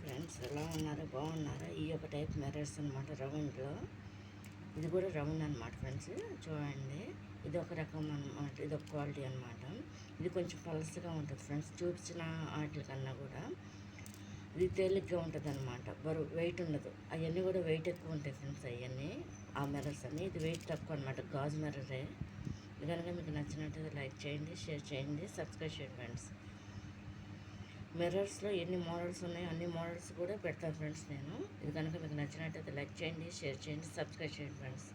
Friends ఎలా ఉన్నారా, బాగున్నారా? ఈ ఒక టైప్ మిర్రర్స్ అనమాట రౌండ్లో. ఇది కూడా రౌండ్ అనమాట ఫ్రెండ్స్. చూడండి, ఇది ఒక రకం అనమాట, ఇది ఒక క్వాలిటీ అనమాట. ఇది కొంచెం పలసగా ఉంటుంది ఫ్రెండ్స్, చూపించిన వాటి కన్నా కూడా. ఇది తేలిగ్గా ఉంటుంది అనమాట, బరువు వెయిట్ ఉండదు. అవన్నీ కూడా వెయిట్ ఎక్కువ ఉంటాయి ఫ్రెండ్స్. అవన్నీ ఆ మిర్రర్స్ అన్నీ, ఇది వెయిట్ తక్కువ అనమాట, గాజు మిర్రరే. ఇది కనుక మీకు నచ్చినట్టు లైక్ చేయండి, షేర్ చేయండి, సబ్స్క్రైబ్ చేయండి ఫ్రెండ్స్. మిర్రర్స్లో ఎన్ని మోడల్స్ ఉన్నాయో అన్ని మోడల్స్ కూడా పెడతాను ఫ్రెండ్స్ నేను. ఇది కనుక మీకు నచ్చినట్టయితే లైక్ చేయండి, షేర్ చేయండి, సబ్స్క్రైబ్ చేయండి ఫ్రెండ్స్.